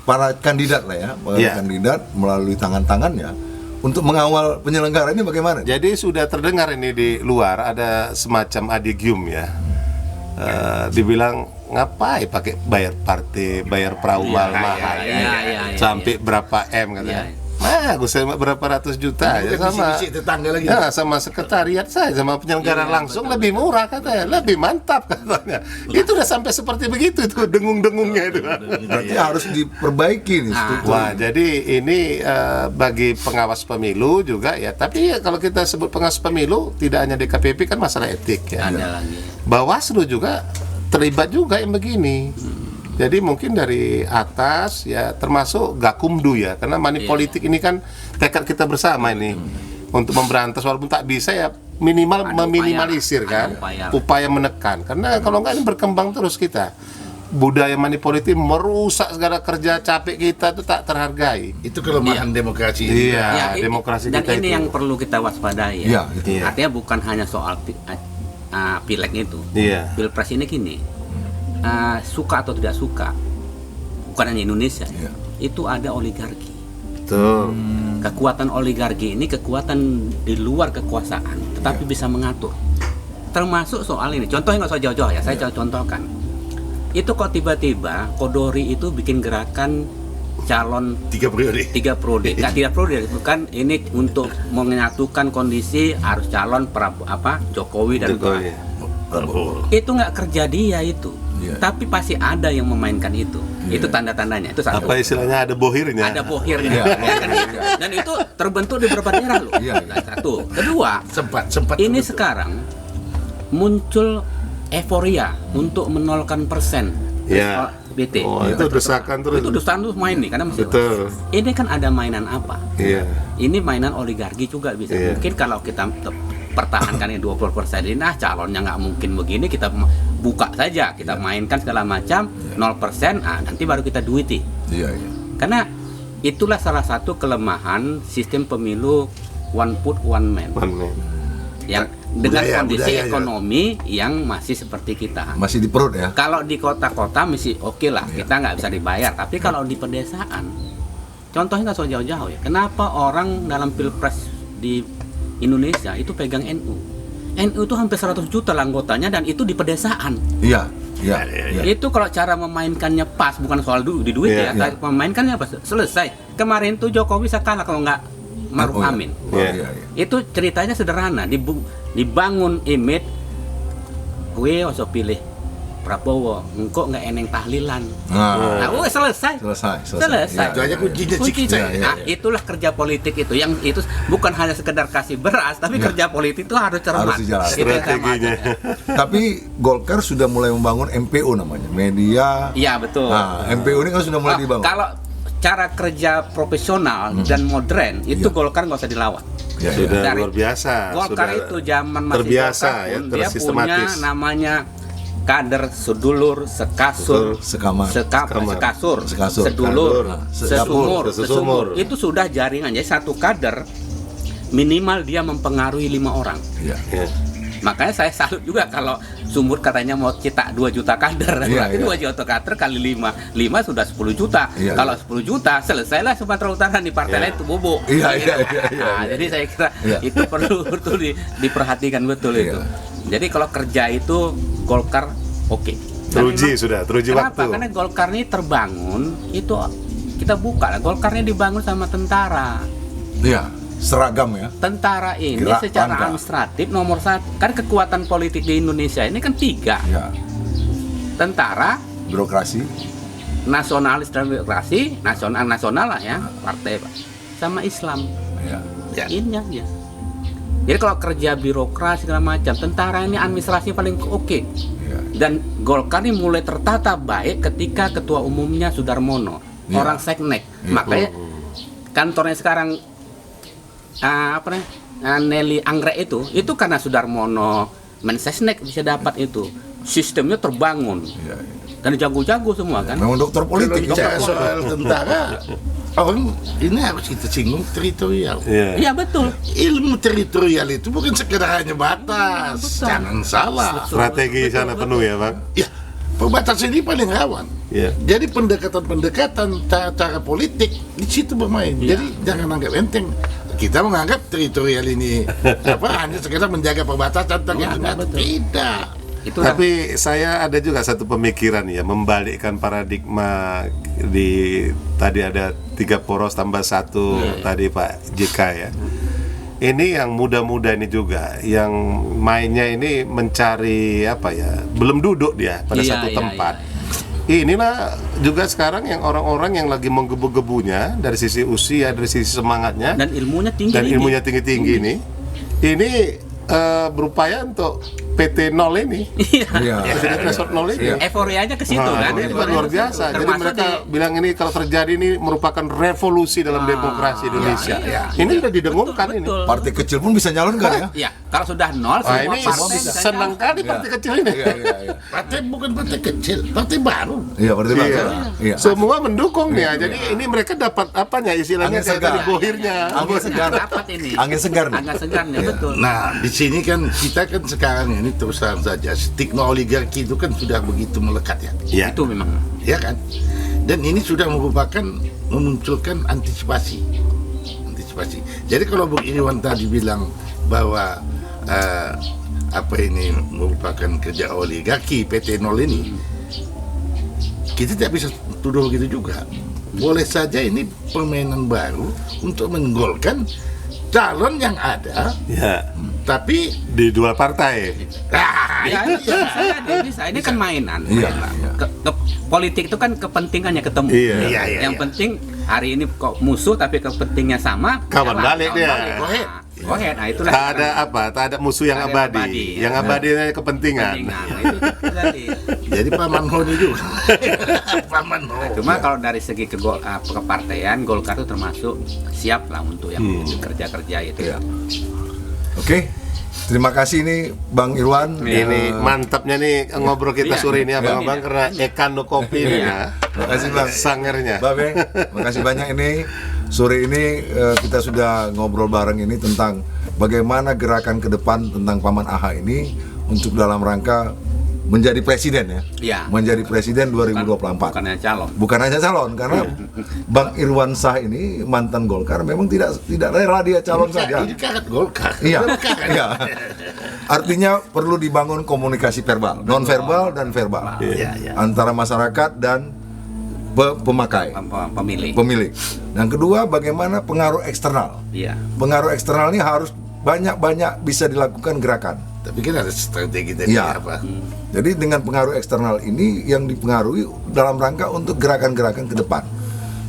para kandidat lah ya, para Iya. kandidat melalui tangan-tangannya untuk mengawal penyelenggara ini bagaimana? Jadi sudah terdengar ini di luar ada semacam adigium ya. Dibilang ngapain pakai bayar partai, bayar perahu mahal iya. sampai berapa M katanya. Iya. Nah, gue sama berapa ratus juta ya sama Bisik-bisik tetangga lagi. ya, sama sekretariat saya sama penyelenggara langsung lebih murah katanya, lebih mantap katanya. Itu udah sampai seperti begitu itu dengung-dengungnya itu. Berarti harus diperbaiki nih struktur. Wah, jadi ini bagi pengawas pemilu juga ya. Tapi ya, kalau kita sebut pengawas pemilu tidak hanya DKPP kan masalah etik ya. Ada lagi. Bawaslu juga terlibat juga yang begini. Jadi mungkin dari atas ya termasuk Gakumdu ya, karena money politik ini kan tekad kita bersama ini untuk memberantas, walaupun tak bisa ya minimal Ada meminimalisir upaya, kan, ada upaya menekan. Karena kalau enggak ini berkembang terus kita. Budaya money politik merusak segala kerja capek kita itu tak terhargai. Itu kelemahan demokrasi. Iya, Ya, demokrasi dan kita ini itu. yang perlu kita waspadai Iya, ya. itu. Iya. Artinya bukan hanya soal pileg itu. Iya. Pilpres ini gini, suka atau tidak suka, bukan hanya Indonesia, Iya. itu ada oligarki. Betul. Kekuatan oligarki ini kekuatan di luar kekuasaan, tetapi bisa mengatur. Termasuk soal ini, contohnya nggak usah jauh-jauh ya, saya contohkan. Itu kok tiba-tiba Kodori itu bikin gerakan calon 3 periode. 3 periode, nggak 3 periode, bukan ini untuk menyatukan kondisi harus calon Jokowi dan Jokowi. Prabowo. itu nggak kerja dia itu, Iya. tapi pasti ada yang memainkan itu. Iya. Itu tanda-tandanya, itu satu. Apa istilahnya ada bohirnya? Ada bohirnya, Iya. ya kan gitu. Dan itu terbentuk di beberapa daerah loh. Iya, iya. Satu, kedua, Sempat ini terbentuk. sekarang muncul euforia untuk menolkan persen Iya. BT. Oh, itu desakan terus. Itu desakan terus main nih karena masih. Betul. Ini kan ada mainan apa? Iya. Ini mainan oligarki juga bisa. Iya. Mungkin kalau kita pertahankan yang 20% ini, calonnya nggak mungkin begini, kita buka saja, kita mainkan segala macam, 0%, nanti baru kita duiti. Iya, iya. Karena itulah salah satu kelemahan sistem pemilu one foot one man, One man. yang dengan kondisi budaya, ya. ekonomi yang masih seperti kita. Masih di perut ya. Kalau di kota-kota masih oke lah, kita nggak bisa dibayar. Tapi kalau di pedesaan, contohnya nggak so jauh-jauh ya. Kenapa orang dalam pilpres di Indonesia itu pegang NU? NU itu hampir 100 juta lah anggotanya dan itu di pedesaan. Iya, iya. Iya. Itu kalau cara memainkannya pas, bukan soal di duit Iya, ya. Memainkannya pas, selesai. Kemarin tuh Jokowi bisa kalah kalau nggak Maruf Oh, iya. Amin. Oh, Iya. iya, iya. Itu ceritanya sederhana, dibangun image gue usah pilih Prabowo, engkau nggak eneng tahlilan. Nah, Nah, selesai. selesai. Itu aja kuncinya Kunci. cik. Nah, itulah kerja politik itu. Yang itu bukan hanya sekedar kasih beras, tapi kerja politik itu harus cermat. Harus dijalankan. Itu yang saya Strateginya. maksud. Tapi Golkar sudah mulai membangun MPO namanya, media. Iya, betul. Nah, MPO ini kan sudah mulai dibangun. Kalau cara kerja profesional dan modern itu Iya. Golkar nggak usah dilawan. Ya, Sudah Dari luar biasa. Golkar sudah itu zaman masih terbiasa Golkar ya, pun dia punya tersistematis. namanya kader sedulur, sekasur, Sekamar. sekasur, Sekasur. sedulur, Nah, sesumur, sesumur. Itu sudah jaringan. Jadi satu kader minimal dia mempengaruhi 5 orang. Iya. Ya. Makanya saya salut juga kalau Sumur katanya mau cetak 2 juta kader. Iya, Berarti iya. 2 juta kader kali 5 sudah 10 juta. Iya, Kalau iya. 10 juta selesailah Sumatera Utara, di partai Iya. lain itu bubuk. Iya, Gitu. iya, iya, iya, Nah, iya. jadi saya kira Iya. itu perlu betul diperhatikan betul Iya. itu. Jadi kalau kerja itu Golkar oke. Dan Teruji memang- sudah, teruji Kenapa? waktu. Karena Golkar ini terbangun itu kita buka lah. Golkarnya dibangun sama tentara. Iya, seragam ya. Tentara ini Gerak secara pangkat. administratif nomor 1. Kan kekuatan politik di Indonesia ini kan 3. Iya. Tentara, Birokrasi. nasionalis dan birokrasi, nasional lah ya, partai Pak. Sama Islam. Iya. Ya. Ini aja. Jadi kalau kerja birokrasi segala macam, tentara ini administrasi paling oke. Iya. Dan Golkar ini mulai tertata baik ketika ketua umumnya Sudarmono, Iya. orang seknek. Iya. Makanya kantornya sekarang Nelly Anggrek itu karena Sudarmono Mensesnek bisa dapat itu. Sistemnya terbangun. Iya. Dan jago-jago semua kan. Memang dokter Kalau politik. bicara soal tentara, orang ini harus kita singgung teritorial. Iya. Iya betul. Ilmu teritorial itu bukan sekedar hanya batas, Betul. jangan salah. Strategi sana penuh ya, Bang. Ya, perbatasan ini paling rawan. Iya. Jadi pendekatan-pendekatan cara politik di situ bermain. Iya. Jadi jangan anggap enteng. Kita menganggap teritorial ini hanya sekedar menjaga perbatasan Iya, ternyata betul. tidak. Itu Tapi saya ada juga satu pemikiran ya, membalikkan paradigma di tadi ada 3 poros tambah 1 tadi Pak JK ya. Ini yang muda-muda ini juga yang mainnya ini mencari apa ya, belum duduk dia pada Iya, satu iya, tempat. Inilah juga sekarang yang orang-orang yang lagi menggebu-gebunya dari sisi usia, dari sisi semangatnya dan ilmunya tinggi. dan ilmunya tinggi-tinggi ini berupaya untuk PT 0 ini. Iya. Iya. Presiden threshold 0 ini. Iya. Euforianya ke situ Nah, kan. ini kan luar biasa. Jadi Termasuk mereka bilang ini kalau terjadi ini merupakan revolusi dalam demokrasi Indonesia. iya. Ini sudah didengungkan ini. Betul. Partai kecil pun bisa nyalonkan ya. Ya, kalau sudah 0 Wah, semua ini partai bisa senang jalan. kali partai kecil ini. Iya, iya, iya. Partai bukan partai kecil, partai baru. Iya, partai baru. Iya. Iya. Semua mendukung dia. Jadi ini mereka dapat apanya istilahnya Angin kayak segar. tadi bohirnya. Angin segar. Dapat ini. Angin segar nih. Angin segar nih, betul. Nah, di sini kan kita kan sekarang ini terus terang saja stigma oligarki itu kan sudah begitu melekat ya. Iya. Itu memang. Ya kan? Dan ini sudah merupakan memunculkan antisipasi. Jadi kalau Bung Iriwan tadi bilang bahwa apa ini merupakan kerja oligarki PT 0 ini, kita tidak bisa tuduh begitu juga. Boleh saja ini permainan baru untuk menggolkan calon yang ada, Ya. tapi Di 2 partai. Ya, itu bisa jadi, bisa. Ini kan mainan. Iya, Mainan. iya. Politik itu kan kepentingannya ketemu. Iya. Iya, iya, Yang iya. penting hari ini kok musuh tapi kepentingnya sama. Kawan jalan, balik dia. Go ahead. Go ahead. Nah, itulah. Tak ada apa? Tak ada musuh yang Tak ada abadi. abadi. Yang abadi hanya kepentingan. Nah, itu jadi. jadi paman Honi juga. Paman Honi. Cuma kalau dari segi kepartaian, Golkar itu termasuk siap lah untuk yang kerja-kerja itu. Iya. Oke. Terima kasih nih Bang Irwan. Ini mantapnya nih ngobrol kita Iya. sore ini Iya. abang-abang karena Ekano Kopi ini ya. Terima kasih Bang. Sangernya. Babe, makasih banyak ini. Sore ini kita sudah ngobrol bareng ini tentang bagaimana gerakan ke depan tentang Paman AHA ini untuk dalam rangka menjadi presiden ya. Iya. Menjadi presiden 2024. Bukannya calon. Bukan hanya calon karena Bang Irwan Shah ini mantan Golkar memang tidak rela dia calon saja. Ini karet Golkar. Iya. Iya. Artinya perlu dibangun komunikasi verbal, non verbal dan verbal. Iya, iya. Antara masyarakat dan pemakai, Pemilih. pemilik. Dan kedua, bagaimana pengaruh eksternal. Iya. Pengaruh eksternal ini harus banyak-banyak bisa dilakukan gerakan. Tapi kan ada strategi tadi Iya. apa? Jadi dengan pengaruh eksternal ini yang dipengaruhi dalam rangka untuk gerakan-gerakan ke depan.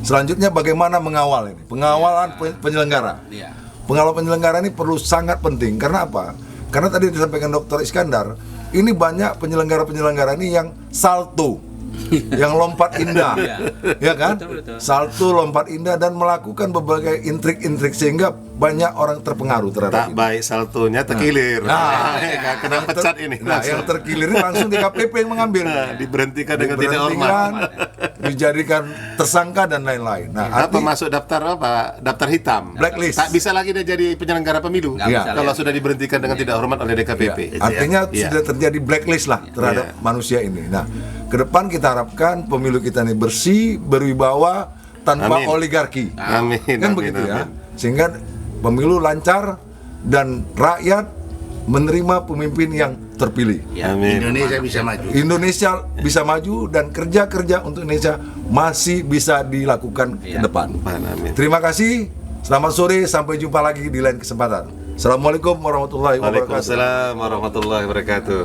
Selanjutnya bagaimana mengawal ini? Pengawalan penyelenggara. Iya. Pengawalan penyelenggara ini perlu sangat penting. Karena apa? Karena tadi disampaikan Dr. Iskandar, ini banyak penyelenggara-penyelenggara ini yang salto, yang lompat indah, ya kan? Betul. Salto, lompat indah dan melakukan berbagai intrik-intrik sehingga banyak orang terpengaruh terhadap Tak itu. baik saltonya terkilir. Nah, Kena pecat ini. Nah, yang terkilir ini langsung di KPP yang mengambil. Diberhentikan dengan tidak hormat. Diberhentikan, dijadikan tersangka dan lain-lain. Nah, Apa masuk daftar apa? Daftar hitam. Blacklist. Tak bisa lagi dia jadi penyelenggara pemilu. Nggak bisa Kalau sudah diberhentikan dengan tidak hormat oleh DKPP. artinya Iya. sudah terjadi blacklist lah terhadap manusia ini. Nah, ke depan kita harapkan pemilu kita ini bersih, berwibawa, tanpa Amin. oligarki. Amin. Kan amin, begitu ya. amin. Sehingga pemilu lancar dan rakyat menerima pemimpin yang terpilih. Amin. Indonesia bisa maju. Indonesia bisa maju dan kerja-kerja untuk Indonesia masih bisa dilakukan ke depan. Amin. Terima kasih. Selamat sore, sampai jumpa lagi di lain kesempatan. Assalamualaikum warahmatullahi wabarakatuh. Waalaikumsalam warahmatullahi wabarakatuh.